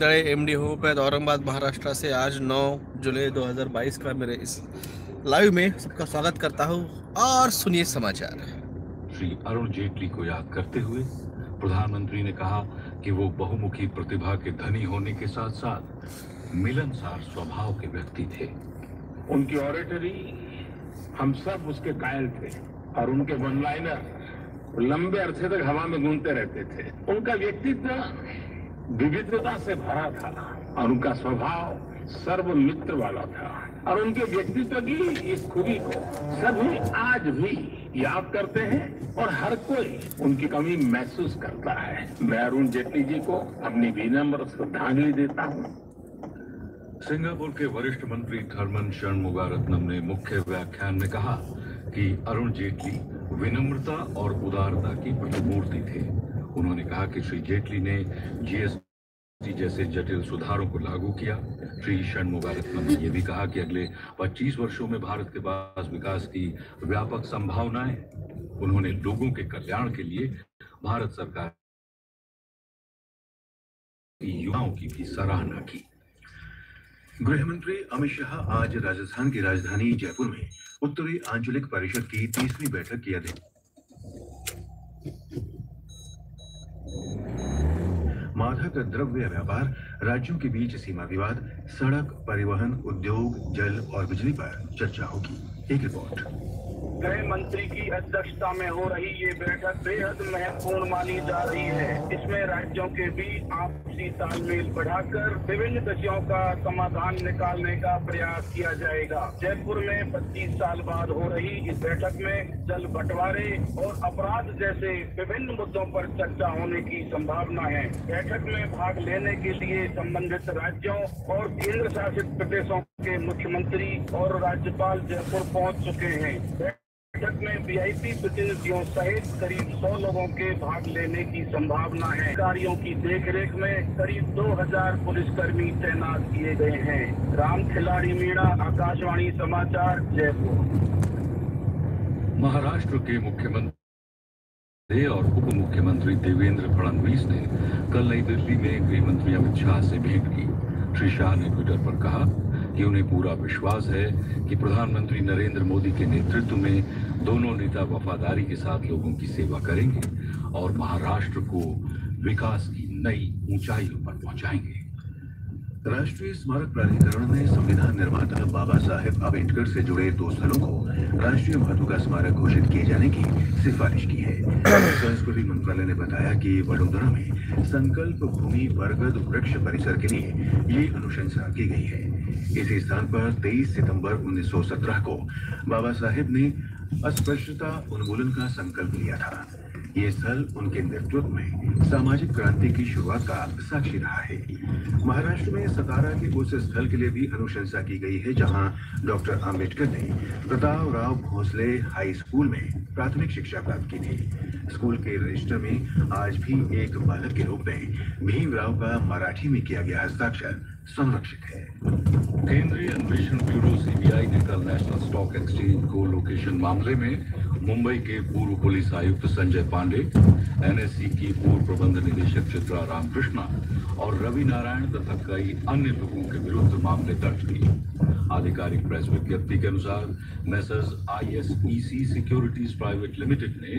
MD homeopath Aurangabad Maharashtra से आज 9 जुलाई 2022 का मेरे इस लाइव में सबका स्वागत करता हूं। और सुनिए समाचार। श्री अरुण जेटली को याद करते हुए प्रधानमंत्री ने कहा कि वो बहुमुखी प्रतिभा के धनी होने के साथ साथ मिलनसार स्वभाव के व्यक्ति थे। उनकी ऑरेटरी हम सब उसके कायल थे और उनके वन लाइनर लंबे अरसे तक हवा में गूंजते रहते थे। उनका व्यक्तित्व विविधता से भरा था और उनका स्वभाव सर्वमित्र वाला था और उनके व्यक्तित्व की इस खूबी को सभी आज भी याद करते हैं और हर कोई उनकी कमी महसूस करता है। मैं अरुण जेटली जी को अपनी विनम्र श्रद्धांजलि देता हूँ। सिंगापुर के वरिष्ठ मंत्री थर्मन षणमुगारत्नम ने मुख्य व्याख्यान में कहा कि अरुण जेटली विनम्रता और उदारता की प्रतिमूर्ति थे। उन्होंने कहा कि श्री जेटली ने जीएसटी जैसे जटिल सुधारों को लागू किया। श्री षणमुगारत्नम ने यह भी कहा कि अगले 25 वर्षों में भारत के पास विकास की व्यापक संभावनाएं। उन्होंने लोगों के कल्याण के लिए भारत सरकार की युवाओं की भी सराहना की। गृह मंत्री अमित शाह आज राजस्थान की राजधानी जयपुर में उत्तरी आंचलिक परिषद की 30वीं बैठक की अध्यक्षता। मादक द्रव्य व्यापार, राज्यों के बीच सीमा विवाद, सड़क परिवहन, उद्योग, जल और बिजली पर चर्चा होगी। एक रिपोर्ट। गृह मंत्री की अध्यक्षता में हो रही ये बैठक बेहद महत्वपूर्ण मानी जा रही है। इसमें राज्यों के बीच आपसी तालमेल बढ़ाकर विभिन्न विषयों का समाधान निकालने का प्रयास किया जाएगा। जयपुर में 25 साल बाद हो रही इस बैठक में जल बंटवारे और अपराध जैसे विभिन्न मुद्दों पर चर्चा होने की संभावना है। बैठक में भाग लेने के लिए संबंधित राज्यों और केंद्र शासित प्रदेशों के मुख्यमंत्री और राज्यपाल जयपुर पहुंच चुके हैं। बैठक में वीआईपी प्रतिनिधियों सहित करीब 100 लोगों के भाग लेने की संभावना है। अधिकारियों की देखरेख में करीब 2000 पुलिसकर्मी तैनात किए गए हैं। राम खिलाड़ी मीणा, आकाशवाणी समाचार, जयपुर। महाराष्ट्र के मुख्यमंत्री और उप मुख्यमंत्री देवेंद्र फडणवीस ने कल नई दिल्ली में गृह मंत्री अमित शाह से भेंट की। श्री शाह ने ट्विटर पर कहा कि उन्हें पूरा विश्वास है कि प्रधानमंत्री नरेंद्र मोदी के नेतृत्व में दोनों नेता वफादारी के साथ लोगों की सेवा करेंगे और महाराष्ट्र को विकास की नई ऊंचाइयों पर पहुंचाएंगे। राष्ट्रीय स्मारक प्राधिकरण ने संविधान निर्माता बाबा साहेब अम्बेडकर से जुड़े 2 स्थलों को राष्ट्रीय महत्व का स्मारक घोषित किए जाने की सिफारिश की है। संस्कृति मंत्रालय ने बताया कि वडोदरा में संकल्प भूमि बरगद वृक्ष परिसर के लिए ये अनुशंसा की गई है। इसी स्थान पर 23 सितंबर 1917 को बाबा साहेब ने अस्पृश्यता उन्मूलन का संकल्प लिया था। ये स्थल उनके नेतृत्व में सामाजिक क्रांति की शुरुआत का साक्षी रहा है। महाराष्ट्र में सतारा के उस स्थल के लिए भी अनुशंसा की गई है जहां डॉक्टर आम्बेडकर ने प्रतापराव भोसले हाई स्कूल में प्राथमिक शिक्षा प्राप्त की थी। स्कूल के रजिस्टर में आज भी एक बालक के रूप में भीमराव का मराठी में किया गया हस्ताक्षर संरक्षित है। केंद्रीय अन्वेषण ब्यूरो सीबीआई ने कल नेशनल स्टॉक एक्सचेंज को लोकेशन मामले में मुंबई के पूर्व पुलिस आयुक्त संजय पांडे, एनएसई की पूर्व प्रबंध निदेशक चित्रा रामकृष्णा और रवि नारायण तथा कई अन्य लोगों के विरुद्ध मामले दर्ज किए। आधिकारिक प्रेस विज्ञप्ति के अनुसार मेसर्स आईएसईसी सिक्योरिटीज प्राइवेट लिमिटेड ने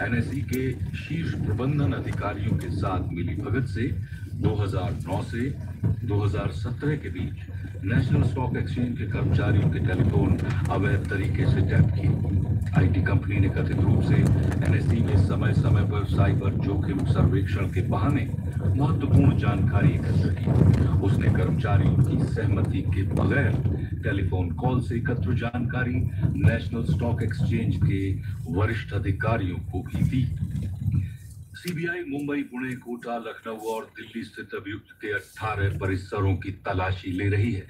एनएसई के शीर्ष प्रबंधन अधिकारियों के साथ मिलीभगत से 2009 से 2017 के बीच नेशनल स्टॉक एक्सचेंज के कर्मचारियों के टेलीफोन अवैध तरीके से टैप किए। आईटी कंपनी ने कथित रूप से एनएसई में समय समय पर साइबर जोखिम सर्वेक्षण के बहाने महत्वपूर्ण जानकारी एकत्र की। उसने कर्मचारियों की सहमति के बगैर टेलीफोन कॉल से एकत्र जानकारी नेशनल स्टॉक एक्सचेंज के वरिष्ठ अधिकारियों को भी दी। सीबीआई मुंबई, पुणे, कोटा, लखनऊ और दिल्ली स्थित अभियुक्त के 18 परिसरों की तलाशी ले रही है।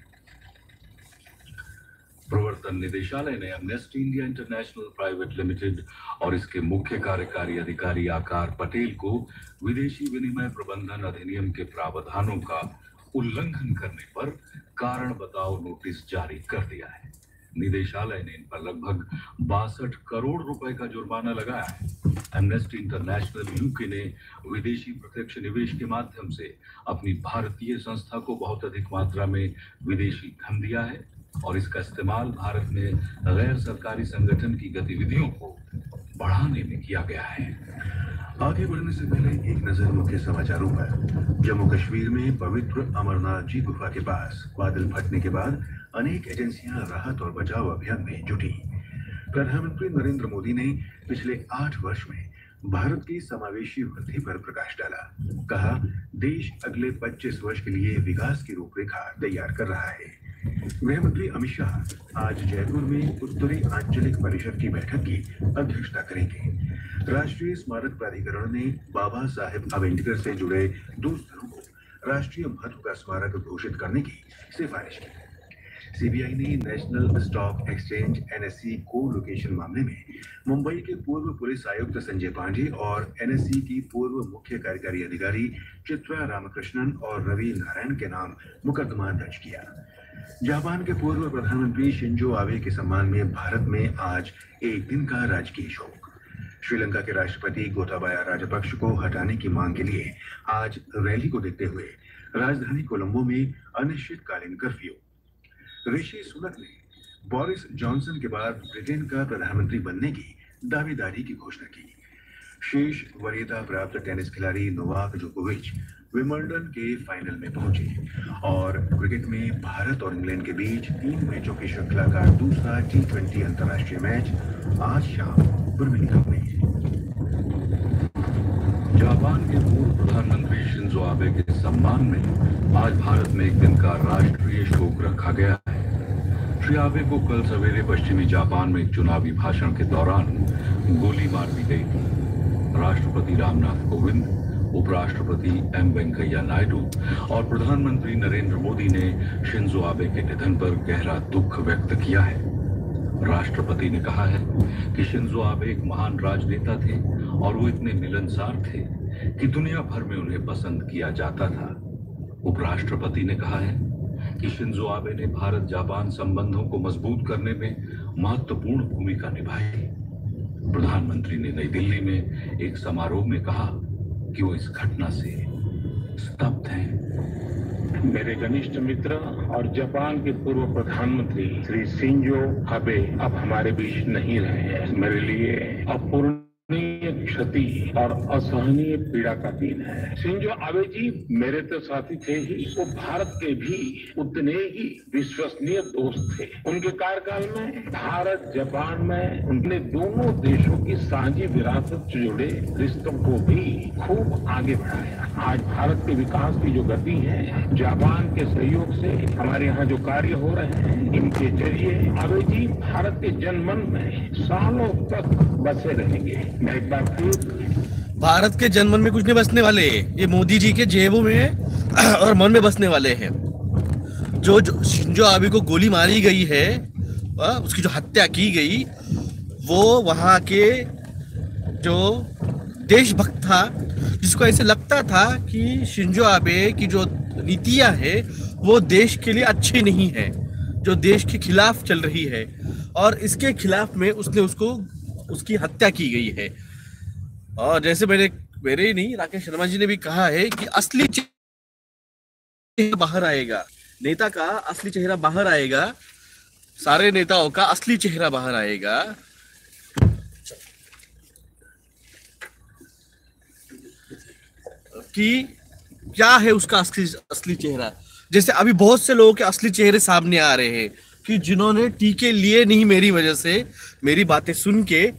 प्रवर्तन निदेशालय ने amnesty India international private limited और इसके मुख्य कार्यकारी अधिकारी आकार पटेल को विदेशी विनिमय प्रबंधन अधिनियम के प्रावधानों का उल्लंघन करने पर कारण बताओ नोटिस जारी कर दिया है। निदेशालय ने इन पर लगभग 62 करोड़ रुपए का जुर्माना लगाया है। एमनेस्टी इंटरनेशनल यूके ने विदेशी प्रत्यक्ष निवेश के माध्यम से अपनी भारतीय संस्था को बहुत अधिक मात्रा में विदेशी धन दिया है और इसका इस्तेमाल भारत में गैर सरकारी संगठन की गतिविधियों को बढ़ाने में किया गया है। आगे बढ़ने से पहले एक नजर मुख्य समाचारों पर। जम्मू कश्मीर में पवित्र अमरनाथ जी गुफा के पास बादल फटने के बाद अनेक एजेंसियां राहत और बचाव अभियान में जुटी। प्रधानमंत्री नरेंद्र मोदी ने पिछले 8 वर्ष में भारत की समावेशी वृद्धि पर प्रकाश डाला। कहा, देश अगले 25 वर्ष के लिए विकास की रूपरेखा तैयार कर रहा है। गृह मंत्री अमित शाह आज जयपुर में उत्तरी आंचलिक परिषद की बैठक की अध्यक्षता करेंगे। राष्ट्रीय स्मारक प्राधिकरण ने बाबा साहेब अम्बेडकर से जुड़े 2 स्थलों को राष्ट्रीय महत्व का स्मारक घोषित करने की सिफारिश की। सीबीआई ने नेशनल स्टॉक एक्सचेंज एनएससी को लोकेशन मामले में मुंबई के पूर्व पुलिस आयुक्त संजय पांडे और एनएससी की पूर्व मुख्य कार्यकारी अधिकारी चित्रा रामकृष्णन और रवि नारायण के नाम मुकदमा दर्ज किया। जापान के पूर्व प्रधानमंत्री शिंजो आबे के सम्मान में भारत में आज एक दिन का राजकीय शोक। श्रीलंका के राष्ट्रपति गोताबाया राजपक्ष को हटाने की मांग के लिए आज रैली को देखते हुए राजधानी कोलंबो में अनिश्चितकालीन कर्फ्यू। ऋषि सुनक ने बोरिस जॉनसन के बाद ब्रिटेन का प्रधानमंत्री बनने की दावेदारी की घोषणा की। शीर्ष वरीयता प्राप्त टेनिस खिलाड़ी नोवाक जोकोविच विंबलडन के फाइनल में पहुंचे और क्रिकेट में भारत और इंग्लैंड के बीच 3 मैचों की श्रृंखला का दूसरा T20 अंतर्राष्ट्रीय मैच आज शाम बर्मिंघम में। जापान के पूर्व प्रधानमंत्री शिंजो आबे के सम्मान में आज भारत में एक दिन का राष्ट्रीय शोक रखा गया है। श्री आबे को कल सवेरे पश्चिमी जापान में एक चुनावी भाषण के दौरान गोली मार दी गई थी। राष्ट्रपति रामनाथ कोविंद, उपराष्ट्रपति एम वेंकैया नायडू और प्रधानमंत्री नरेंद्र मोदी ने शिंजो आबे के निधन पर गहरा दुख व्यक्त किया है। राष्ट्रपति ने कहा है कि शिंजो आबे एक महान राजनेता थे और वो इतने मिलनसार थे कि दुनिया भर में उन्हें पसंद किया जाता था। उपराष्ट्रपति ने कहा है कि शिंजो आबे ने भारत जापान संबंधों को मजबूत करने में महत्वपूर्ण भूमिका निभाई। प्रधानमंत्री ने नई दिल्ली में एक समारोह में कहा कि वो इस घटना से स्तब्ध हैं। मेरे घनिष्ठ मित्र और जापान के पूर्व प्रधानमंत्री श्री शिंजो आबे अब हमारे बीच नहीं रहे हैं। मेरे लिए अपूर्णीय क्षति और असहनीय पीड़ा का दिन है। शिंजो आबे जी मेरे तो साथी थे ही, वो भारत के भी उतने ही विश्वसनीय दोस्त थे। उनके कार्यकाल में भारत जापान में उनने दोनों देशों की साझी विरासत से जुड़े रिश्तों को भी खूब आगे बढ़ाया। आज भारत के विकास की जो गति है, जापान के सहयोग से हमारे यहाँ जो कार्य हो रहे हैं, इनके जरिए आबे जी भारत के जनमन में सालों तक बसे रहेंगे। मैं एक बार फिर भारत के जनमन में कुछ नहीं बसने वाले, ये मोदी जी के जेबों में और मन में बसने वाले हैं। जो शिंजो आबे को गोली मारी गई है, उसकी जो हत्या की गई, वो वहां के जो देशभक्त था, जिसको ऐसे लगता था कि शिंजो आबे की जो नीतियां है वो देश के लिए अच्छी नहीं है, जो देश के खिलाफ चल रही है, और इसके खिलाफ में उसकी हत्या की गई है। और जैसे मेरे ही नहीं, राकेश शर्मा जी ने भी कहा है कि असली चेहरा बाहर आएगा, नेता का असली चेहरा बाहर आएगा, सारे नेताओं का असली चेहरा बाहर आएगा। कि क्या है उसका असली चेहरा। जैसे अभी बहुत से लोगों के असली चेहरे सामने आ रहे हैं कि जिन्होंने टीके लिए नहीं मेरी वजह से, मेरी बातें सुन के,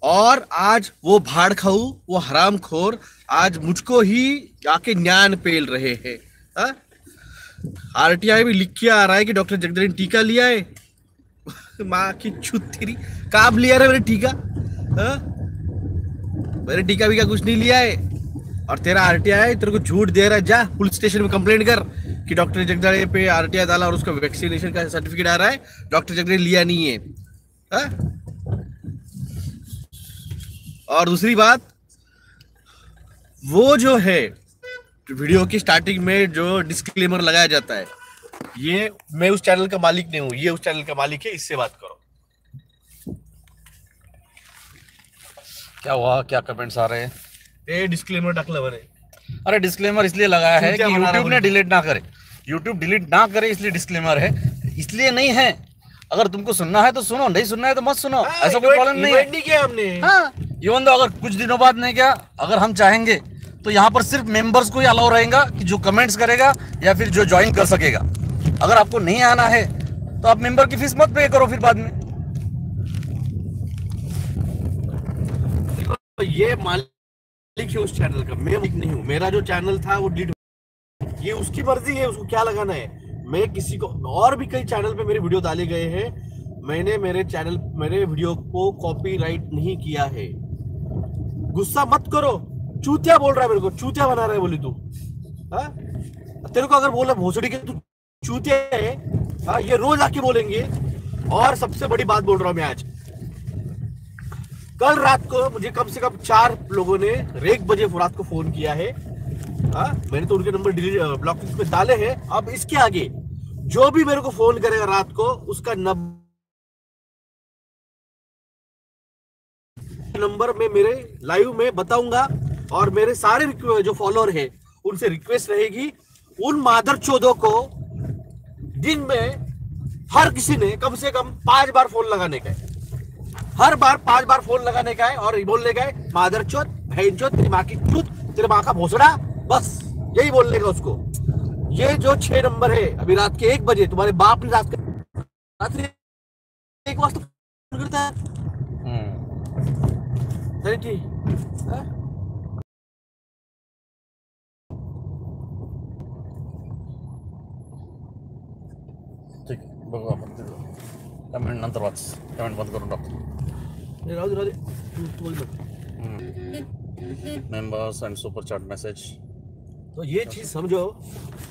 और आज वो भाड़ खाऊ, वो हरामखोर आज मुझको ही आके न्यान पेल रहे हैं। आरटीआई भी लिख के आ रहा है कि डॉक्टर जगदीश ने टीका लिया है। माँ की छुत तेरी, काब लिया रे मेरे टीका? मेरे टीका भी क्या कुछ नहीं लिया है, और तेरा आरटीआई तेरे को झूठ दे रहा है। जा पुलिस स्टेशन में कंप्लेंट कर कि डॉक्टर जगदीश पे आरटीआई डाला और उसका वैक्सीनेशन का सर्टिफिकेट आ रहा है, डॉक्टर जगदीश लिया नहीं है। और दूसरी बात, वो जो है वीडियो की स्टार्टिंग में जो डिस्क्लेमर लगाया जाता है ये मैं उस चैनल का मालिक नहीं हूँ, ये उस चैनल का मालिक है, इससे बात करो। क्या हुआ, क्या कमेंट्स आ रहे हैं? ये डिस्क्लेमर टाकलं म्हणे। अरे डिस्क्लेमर इसलिए लगाया है कि चूतिया बना रहा यूट्यूब ने बोल। डिलीट ना करे, यूट्यूब डिलीट ना करे इसलिए डिस्क्लेमर है, इसलिए नहीं है। अगर तुमको सुनना है तो सुनो, नहीं सुनना है तो मत सुनो, ऐसा कोई प्रॉब्लम नहीं है। नहीं किया हमने। हाँ, इवन तो अगर कुछ दिनों बाद नहीं क्या, अगर हम चाहेंगे तो यहाँ पर सिर्फ मेंबर्स को ही अलाउ रहेगा कि जो कमेंट्स करेगा या फिर जो ज्वाइन कर सकेगा। अगर आपको नहीं आना है तो आप मेंबर की फीस मत पे करो फिर बाद में। ये मालिक है उस चैनल का, मैं मालिक नहीं हूँ। मेरा जो चैनल था वो डिलीट, ये उसकी मर्जी है, उसको क्या लगाना है। मैं किसी को, और भी कई चैनल पे मेरे वीडियो डाले गए हैं, मैंने मेरे वीडियो को कॉपीराइट नहीं किया है। गुस्सा मत करो, चूतिया बोल रहा है मेरे को, चूतिया बना रहा है बोली तू। हाँ, तेरे को अगर बोला भोसड़ी के तू चूतिया है, हाँ, ये रोज आके बोलेंगे। और सबसे बड़ी बात बोल रहा हूं मैं आज, कल रात को मुझे कम से कम 4 लोगों ने 1 बजे रात को फोन किया है। हाँ, मैंने तो उनके नंबर डिलीट ब्लॉक लिस्ट में डाले हैं। अब इसके आगे जो भी मेरे को फोन करेगा रात को, उसका नंबर में मेरे लाइव में बताऊंगा। और मेरे सारे जो फॉलोअर है उनसे रिक्वेस्ट रहेगी, उन मादर चौधों को दिन में हर किसी ने कम से कम 5 बार फोन लगाने का है। हर बार 5 बार फोन लगाने का है और बोलने का है, मादर चौथ, बहन चौथ, तेरी माँ की चूत, तेरे माँ का भोसड़ा, बस यही बोलने का उसको। ये जो 6 नंबर है, अभी रात के 1 बजे तुम्हारे बाप ने रात्रि 1 बजे फोन करता है। ठीक, ठीक आहे, बघू आपण कमेंट नंतर वाच, कमेंट बंद करून टाकतो। राहू दे, तू बोल मत। Members and super chat message. तो ये चीज समझो,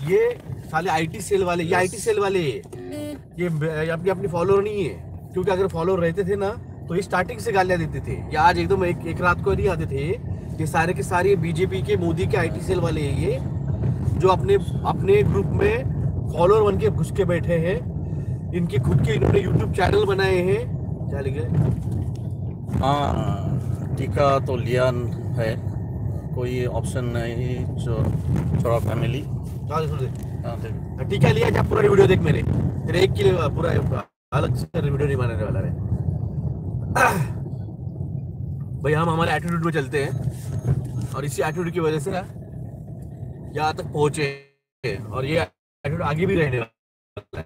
ये साले आईटी सेल वाले, ये आईटी सेल वाले, ये अपनी फॉलोअर नहीं है। क्योंकि अगर फॉलोअर रहते थे ना तो ये स्टार्टिंग से गालियां देते थे। ये आज एकदम एक रात को नहीं आते थे। ये सारे के सारे बीजेपी के, मोदी के आईटी सेल वाले हैं ये, जो अपने ग्रुप में फॉलोअर बन के घुस के बैठे हैं। इनके खुद के इन्होंने यूट्यूब चैनल बनाए हैं। क्या लिखे? हाँ, टीका तो लिया है, कोई ऑप्शन नहीं। छोड़ा फैमिली, टीका लिया। क्या पूरा वीडियो देख मेरे, तेरे एक के लिए पूरा अलग से वीडियो नहीं बनाने वाला है भाई। हम हमारे एटीट्यूड में चलते हैं और इसी एटीट्यूड की वजह से ना यहाँ तक पहुंचे, और ये एटीट्यूड आगे भी रहने वाला है।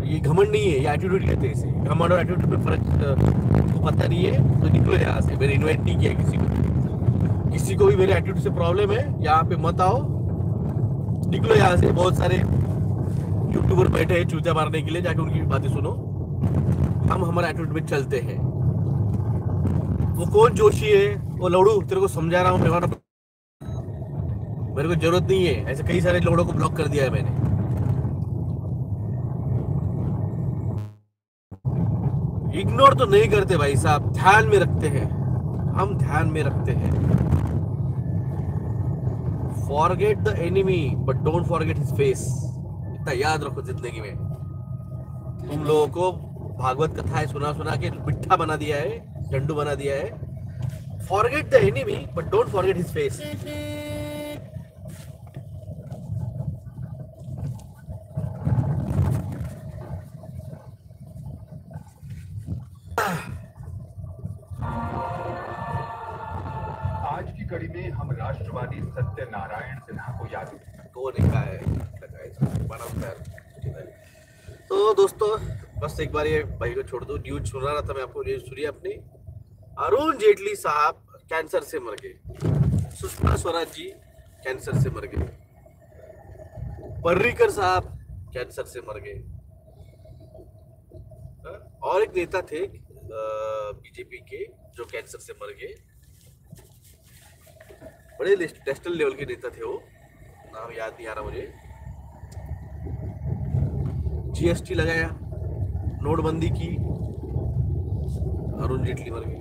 ये घमंड नहीं है, ये एटीट्यूड कहते हैं इसे। घमंड और एटीट्यूड में फर्क तो पता नहीं है तो निकलो यहाँ से। मैंने इन्वाइट नहीं किया किसी को भी मेरे एटीट्यूड से प्रॉब्लम है, यहाँ पे मत आओ, निकलो यहाँ से। बहुत सारे यूट्यूबर बैठे हैं चूतिया मारने के लिए, जाके उनकी बातें सुनो। हम हमारे एटीट्यूड में चलते हैं। वो कौन जोशी है, वो लौड़ू, तेरे को समझा रहा हूँ। मेरे को जरूरत नहीं है, ऐसे कई सारे लोगों को ब्लॉक कर दिया है मैंने। इग्नोर तो नहीं करते भाई साहब, ध्यान में रखते हैं, हम ध्यान में रखते हैं। Forget the enemy but don't forget his face, इतना याद रखो जिंदगी में। तुम लोगों को भागवत कथाएं सुना के मिठा बना दिया है, झंडू बना दिया है। Forget the enemy but don't forget his face. आज की कड़ी में हम राष्ट्रवादी सत्यनारायण सिन्हा को याद तो दोस्तों बस एक बार ये भाई को छोड़ दो। न्यूज सुना रहा था मैं आपको, न्यूज सुनिए अपनी। अरुण जेटली साहब कैंसर से मर गए, सुषमा स्वराज जी कैंसर से मर गए, पर्रिकर साहब कैंसर से मर गए, और एक नेता थे बीजेपी के जो कैंसर से मर गए। बड़े नेशनल लेवल के नेता थे वो, नाम याद नहीं आ रहा मुझे। जीएसटी लगाया, नोटबंदी की, अरुण जेटली मर गए।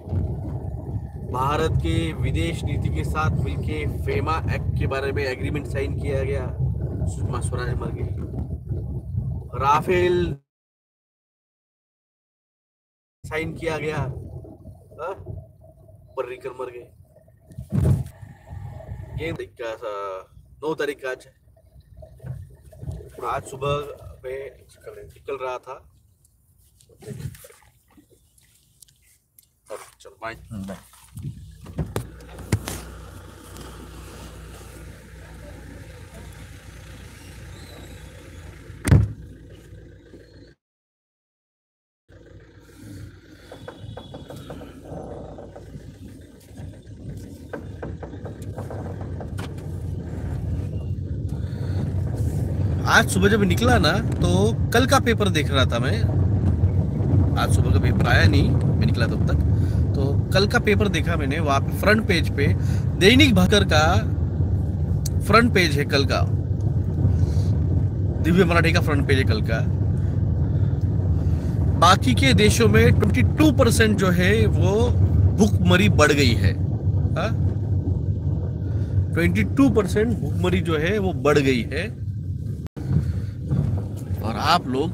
भारत के विदेश नीति के साथ मिलके फेमा एक्ट के बारे में एग्रीमेंट साइन किया गया, सुषमा स्वराज मर गई, राफेल साइन किया गया, हाँ? पर्रिकर मर गए। ये तरीका सा 9 तारीख आज सुबह में निकल रहा था। चलो बाय। आज सुबह जब निकला ना तो कल का पेपर देख रहा था मैं। आज सुबह का पेपर आया नहीं, मैं निकला तब तक। तो कल का पेपर देखा मैंने, वहां पे फ्रंट पेज पे दैनिक भास्कर का फ्रंट पेज है कल का, दिव्य मराठी का फ्रंट पेज है कल का। बाकी के देशों में 22% जो है वो भूखमरी बढ़ गई है। 22% भूखमरी जो है वो बढ़ गई है। और आप लोग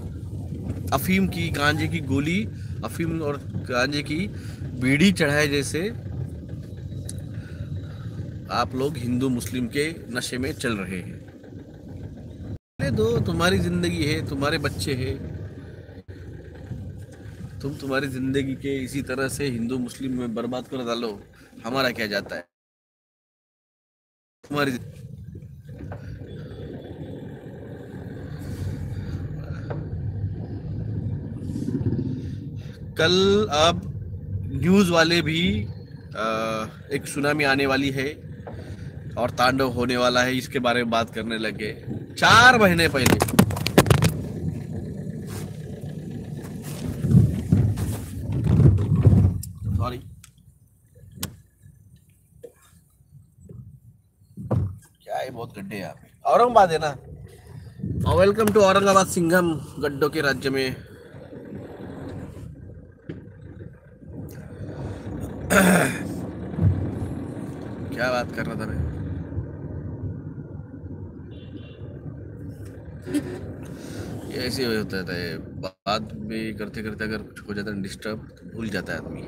अफीम की, गांजे की गोली, अफीम और गांजे की बीड़ी चढ़ाए जैसे आप लोग हिंदू मुस्लिम के नशे में चल रहे हैं। दो, तुम्हारी जिंदगी है, तुम्हारे बच्चे हैं, तुम तुम्हारी जिंदगी के इसी तरह से हिंदू मुस्लिम में बर्बाद कर डालो, हमारा क्या जाता है। तुम्हारी कल अब न्यूज़ वाले भी एक सुनामी आने वाली है और तांडव होने वाला है, इसके बारे में बात करने लगे 4 महीने पहले। सॉरी, क्या है, बहुत गड्ढे यहाँ पे। औरंगाबाद है ना। वेलकम टू औरंगाबाद, सिंघम गड्ढों के राज्य में। क्या बात कर रहा था मैं? ये ऐसे होता है, बात भी करते करते अगर कुछ हो जाता है डिस्टर्ब, तो भूल जाता है आदमी।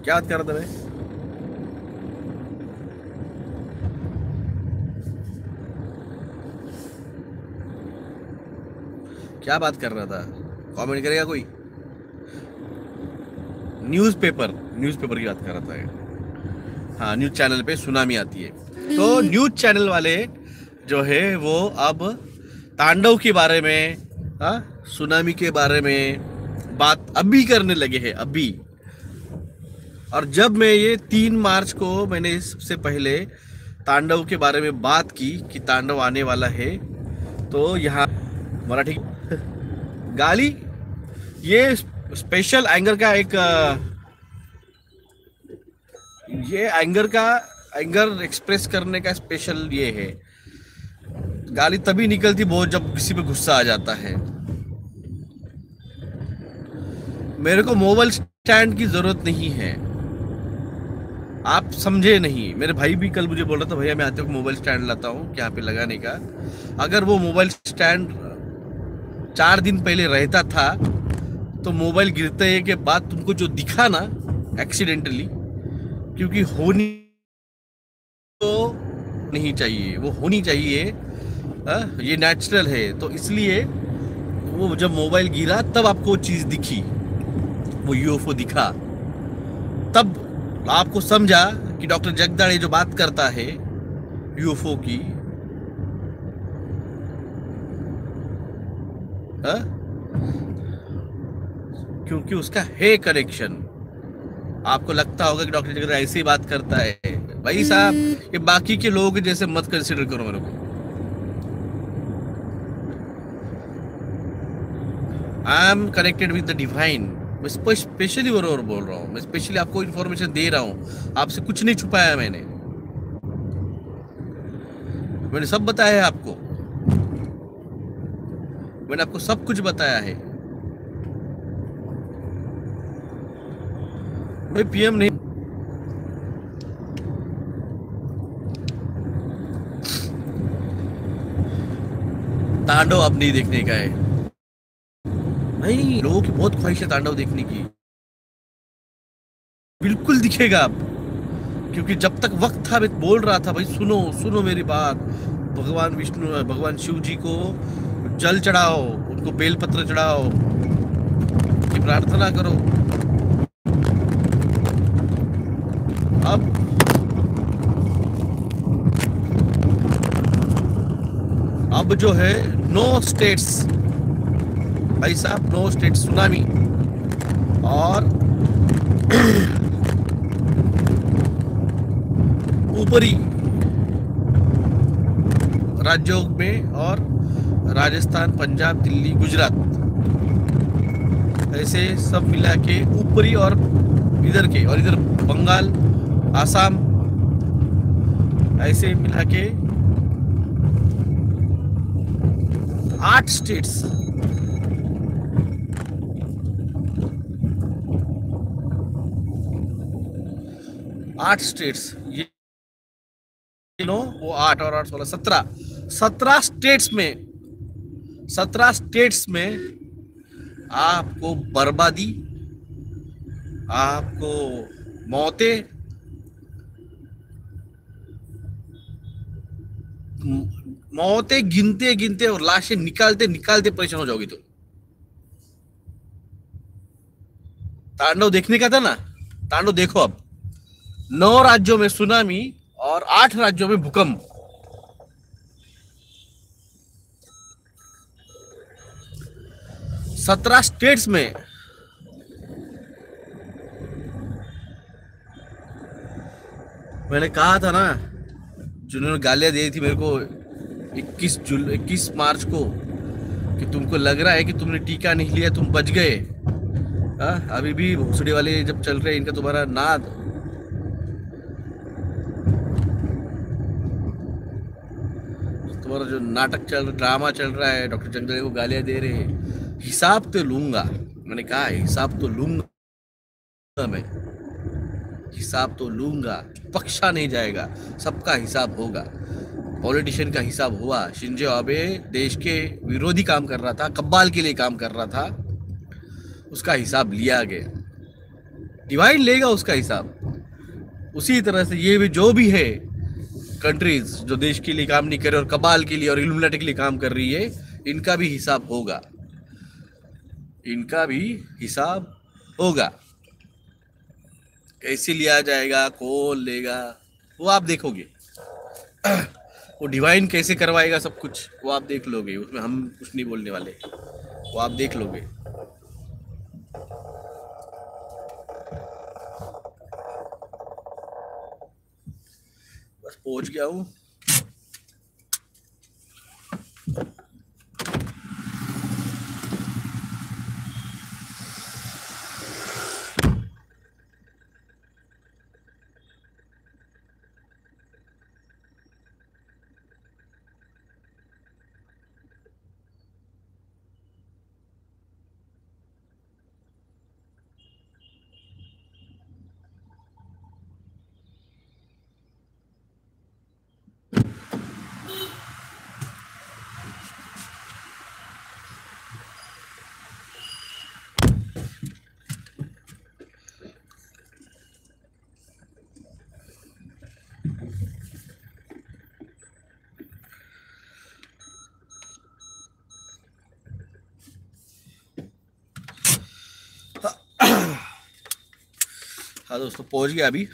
क्या बात कर रहा था मैं? क्या बात कर रहा था? कमेंट करेगा कोई? न्यूज़पेपर की बात कर रहा था। हाँ, न्यूज़ चैनल पे सुनामी आती है, तो न्यूज़ चैनल वाले जो है वो अब तांडव के बारे में, सुनामी के बारे में बात अभी करने लगे हैं, अभी। और जब मैं ये 3 मार्च को मैंने सबसे पहले तांडव के बारे में बात की कि तांडव आने वाला है, तो यहाँ मराठी गाली, ये स्पेशल एंगर का एक, ये एंगर एक्सप्रेस करने का स्पेशल ये है। गाली तभी निकलती बहुत जब किसी पे गुस्सा आ जाता है। मेरे को मोबाइल स्टैंड की जरूरत नहीं है, आप समझे नहीं। मेरे भाई भी कल मुझे बोल रहा था, भैया मैं आते वक्त मोबाइल स्टैंड लाता हूँ यहाँ पे लगाने का। अगर वो मोबाइल स्टैंड 4 दिन पहले रहता था तो मोबाइल गिरते के बाद तुमको जो दिखा ना एक्सीडेंटली, क्योंकि होनी तो नहीं चाहिए, वो होनी चाहिए, ये नेचुरल है। तो इसलिए वो जब मोबाइल गिरा तब आपको चीज दिखी, वो यूएफओ दिखा, तब आपको समझा कि डॉक्टर जगदाळे जो बात करता है यूएफओ की, क्योंकि उसका है कनेक्शन। आपको लगता होगा कि डॉक्टर जगदाळे ऐसी बात करता है, भाई साहब ये बाकी के लोग जैसे मत कंसिडर करो मेरे को। I am connected with the divine. मैं स्पेशली बरोबर बोल रहा हूँ, मैं स्पेशली आपको इन्फॉर्मेशन दे रहा हूँ, आपसे कुछ नहीं छुपाया। मैंने सब बताया है आपको, मैंने आपको सब कुछ बताया है। मैं पीएम नहीं, तांडव अब नहीं देखने का है। नहीं, लोगों की बहुत ख्वाहिश है तांडव देखने की। बिल्कुल दिखेगा अब, क्योंकि जब तक वक्त था मैं बोल रहा था भाई सुनो सुनो मेरी बात, भगवान विष्णु भगवान शिव जी को जल चढ़ाओ, उनको बेलपत्र चढ़ाओ, उनकी प्रार्थना करो। अब जो है नो स्टेट्स भाई साहब, नो स्टेट्स सुनामी और ऊपरी राज्यों में और राजस्थान, पंजाब, दिल्ली, गुजरात, ऐसे सब मिला के ऊपरी और इधर के और इधर बंगाल, आसाम, ऐसे मिला के 8 स्टेट्स। आठ स्टेट्स, ये लो वो 8 और 8 16 17 स्टेट्स में, 17 स्टेट्स में आपको बर्बादी, आपको मौतें, मौतें गिनते गिनते और लाशें निकालते निकालते परेशान हो जाओगी। तो तांडव देखने का था ना, तांडव देखो अब। 9 राज्यों में सुनामी और 8 राज्यों में भूकंप। सत्रह स्टेट्स में मैंने कहा था ना, जिन्होंने गालियां दी थी मेरे को 21 मार्च को कि तुमको लग रहा है कि तुमने टीका नहीं लिया, तुम बच गए। अभी भी भोसड़ी वाले जब चल रहे हैं इनका तुम्हारा नाद, तुम्हारा जो नाटक चल रहा, ड्रामा चल रहा है, डॉक्टर जंगले को गालियां दे रहे हैं, हिसाब तो लूंगा। मैंने कहा हिसाब तो लूंगा, मैं हिसाब तो लूंगा, बख्शा नहीं जाएगा, सबका हिसाब होगा। पॉलिटिशियन का हिसाब हुआ। शिंजो आबे देश के विरोधी काम कर रहा था, कब्बाल के लिए काम कर रहा था, उसका हिसाब लिया गया। डिवाइन लेगा उसका हिसाब। उसी तरह से ये भी जो भी है कंट्रीज जो देश के लिए काम नहीं कर रहे और कबाल के लिए और इल्यूमिनाटी के लिए काम कर रही है, इनका भी हिसाब होगा, इनका भी हिसाब होगा। कैसे लिया जाएगा, कौन लेगा, वो आप देखोगे। वो डिवाइन कैसे करवाएगा सब कुछ, वो आप देख लोगे, उसमें हम कुछ नहीं बोलने वाले, वो आप देख लोगे। बस पहुंच गया हूँ। हाँ दोस्तों, पहुंच गया अभी।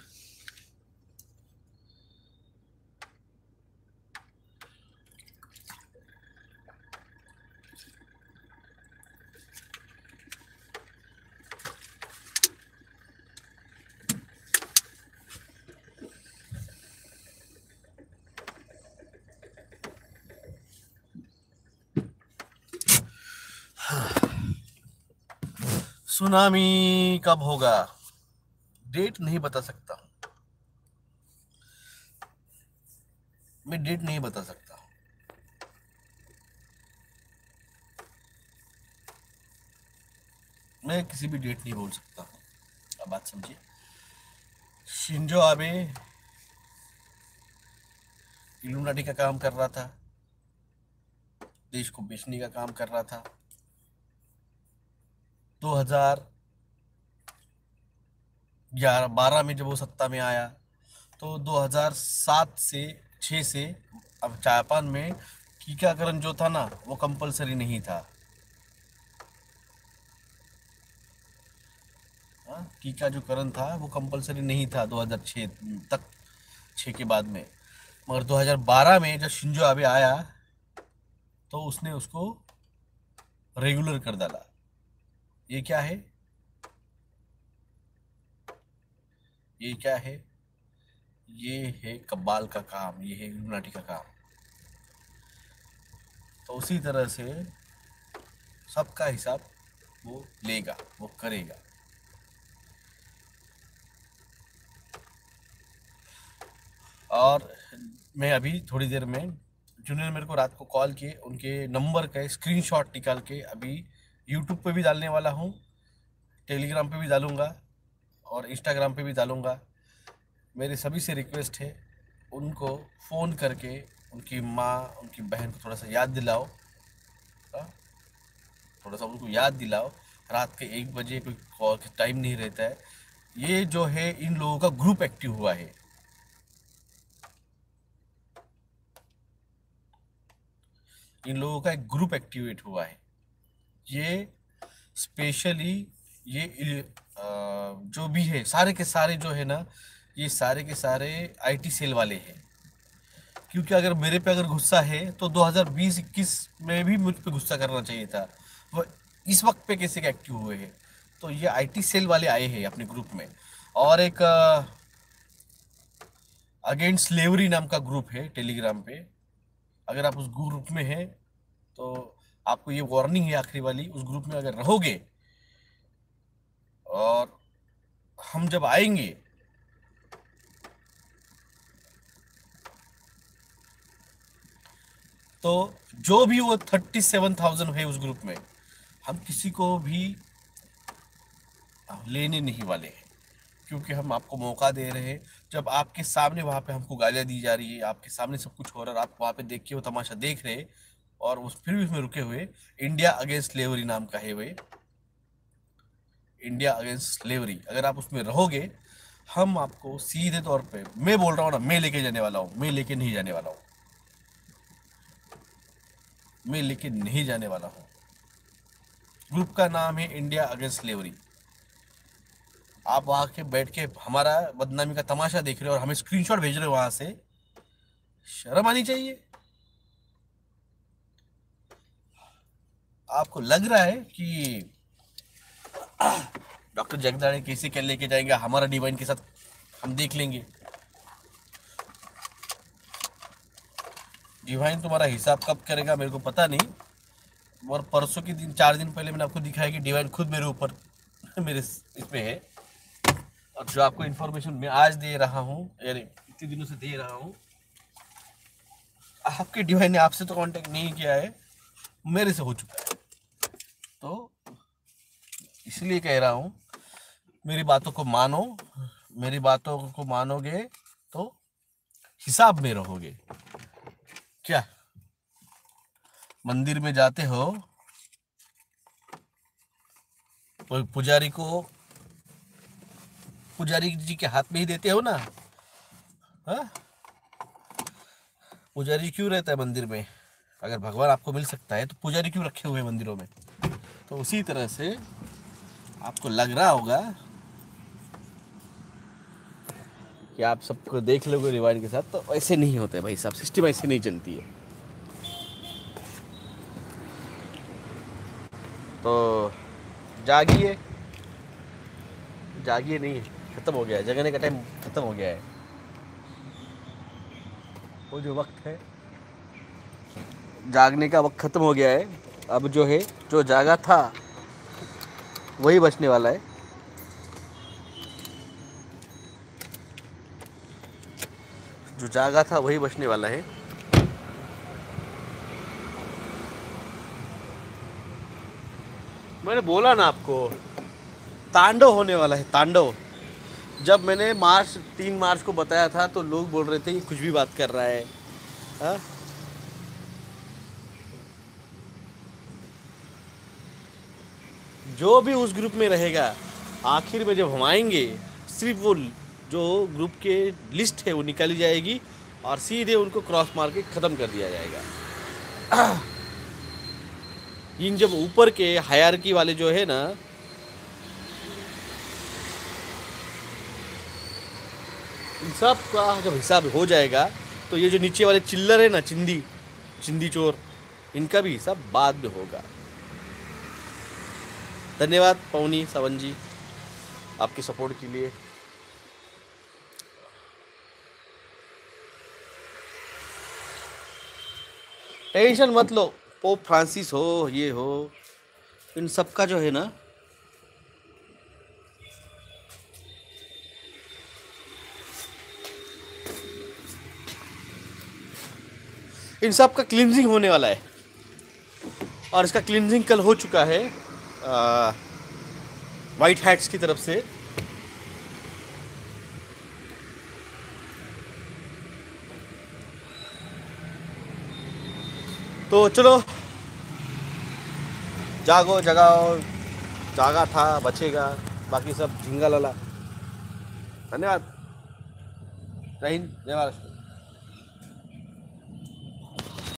सुनामी कब होगा, डेट नहीं बता सकता, मैं डेट नहीं बता सकता। मैं किसी भी डेट नहीं बोल सकता। अब बात समझिए। शिंजो आबे इल्यूमिनाटी का काम कर रहा था, देश को बेचने का काम कर रहा था। 2011-12 में जब वो सत्ता में आया तो 2007 से 6 से अब जापान में टीकाकरण जो था ना वो कंपलसरी नहीं था। टीका जो करण था वो कंपलसरी नहीं था 2006 तक, 6 के बाद में। मगर 2012 में जब शिंजो आबे आया तो उसने उसको रेगुलर कर डाला। ये क्या है? ये क्या है? ये है कब्बाल का काम, ये है इल्यूमिनाटी का काम। तो उसी तरह से सबका हिसाब वो लेगा, वो करेगा। और मैं अभी थोड़ी देर में, जिन्होंने मेरे को रात को कॉल किए उनके नंबर का स्क्रीनशॉट निकाल के अभी यूट्यूब पे भी डालने वाला हूँ, टेलीग्राम पे भी डालूँगा और इंस्टाग्राम पे भी डालूँगा। मेरी सभी से रिक्वेस्ट है, उनको फ़ोन करके उनकी माँ उनकी बहन को थोड़ा सा याद दिलाओ, थोड़ा सा उनको याद दिलाओ। रात के 1 बजे कोई कॉल टाइम नहीं रहता है। ये जो है इन लोगों का ग्रुप एक्टिव हुआ है। इन लोगों का एक ग्रुप एक्टिवेट हुआ है। ये स्पेशली ये जो भी है सारे के सारे जो है ना, ये सारे के सारे आईटी सेल वाले हैं। क्योंकि अगर मेरे पे अगर गुस्सा है तो 2020-21 में भी मुझ पे गुस्सा करना चाहिए था। वो इस वक्त पे कैसे एक्टिव हुए हैं? तो ये आईटी सेल वाले आए हैं अपने ग्रुप में। और एक अगेंस्ट स्लेवरी नाम का ग्रुप है टेलीग्राम पे। अगर आप उस ग्रुप में हैं तो आपको ये वार्निंग है आखिरी वाली, उस ग्रुप में अगर रहोगे और हम जब आएंगे तो जो भी वो 37,000 है उस ग्रुप में, हम किसी को भी लेने नहीं वाले हैं। क्योंकि हम आपको मौका दे रहे हैं, जब आपके सामने वहाँ पे हमको गालियाँ दी जा रही है, आपके सामने सब कुछ हो रहा है, आप वहाँ पे देख के वो तमाशा देख रहे हैं और उस फिर भी उसमें रुके हुए। इंडिया अगेंस्ट स्लेवरी नाम का है वे, इंडिया अगेंस्ट स्लेवरी। अगर आप उसमें रहोगे, हम आपको सीधे तौर पे, मैं बोल रहा हूँ ना, मैं लेके जाने वाला हूँ, मैं लेके नहीं जाने वाला हूँ, मैं लेके नहीं जाने वाला हूँ। ग्रुप का नाम है इंडिया अगेंस्ट स्लेवरी। आप वहां के बैठ के हमारा बदनामी का तमाशा देख रहे हो और हमें स्क्रीनशॉट भेज रहे हो वहां से, शर्म आनी चाहिए। आपको लग रहा है कि डॉक्टर जगदाड़े कैसे क्या लेके जाएंगे हमारा डिवाइन के साथ, हम देख लेंगे। डिवाइन तुम्हारा हिसाब कब करेगा मेरे को पता नहीं, और परसों के दिन 4 दिन पहले मैंने आपको दिखाया कि डिवाइन खुद मेरे ऊपर मेरे इसमें है। और जो आपको इन्फॉर्मेशन मैं आज दे रहा हूँ, यानी इतने दिनों से दे रहा हूँ, आपके डिवाइन ने आपसे तो कांटेक्ट नहीं किया है, मेरे से हो चुका है। तो इसलिए कह रहा हूँ, मेरी बातों को मानो, मेरी बातों को मानोगे तो हिसाब में रहोगे। क्या मंदिर में जाते हो, कोई पुजारी को, पुजारी जी के हाथ में ही देते हो ना? हाँ, पुजारी क्यों रहता है मंदिर में? अगर भगवान आपको मिल सकता है तो पुजारी क्यों रखे हुए हैं मंदिरों में? तो उसी तरह से आपको लग रहा होगा कि आप सबको देख लोगे रिवाइंड के साथ, तो ऐसे नहीं होते भाई साहब, सिस्टम ऐसे नहीं चलती है। तो जागिए, जागिए नहीं, खत्म हो गया है, जगने का टाइम खत्म हो गया है। वो जो वक्त है जागने का वक्त खत्म हो गया है। अब जो है, जो जागा था वही बचने वाला है। जो जागा था वही बचने वाला है। मैंने बोला ना आपको, तांडव होने वाला है, तांडव। जब मैंने 3 मार्च को बताया था तो लोग बोल रहे थे कि कुछ भी बात कर रहा है। हाँ, जो भी उस ग्रुप में रहेगा आखिर में जब हम आएंगे सिर्फ वो जो ग्रुप के लिस्ट है वो निकाली जाएगी और सीधे उनको क्रॉस मार के ख़त्म कर दिया जाएगा। इन जब ऊपर के हायरार्की वाले जो है ना, इन सब का जब हिसाब हो जाएगा तो ये जो नीचे वाले चिल्लर है ना, चिंदी चोर, इनका भी हिसाब बाद में होगा। धन्यवाद पवनी सावन जी आपके सपोर्ट के लिए। टेंशन मत लो, पोप फ्रांसिस हो, ये हो, इन सब का जो है ना इन सब का क्लींजिंग होने वाला है और इसका क्लींजिंग कल हो चुका है वाइट हैट्स की तरफ से। तो चलो जागो, जगाओ, जागा था बचेगा, बाकी सब झिंगा लला। धन्यवाद। जय हिंद, जय महाराष्ट्र।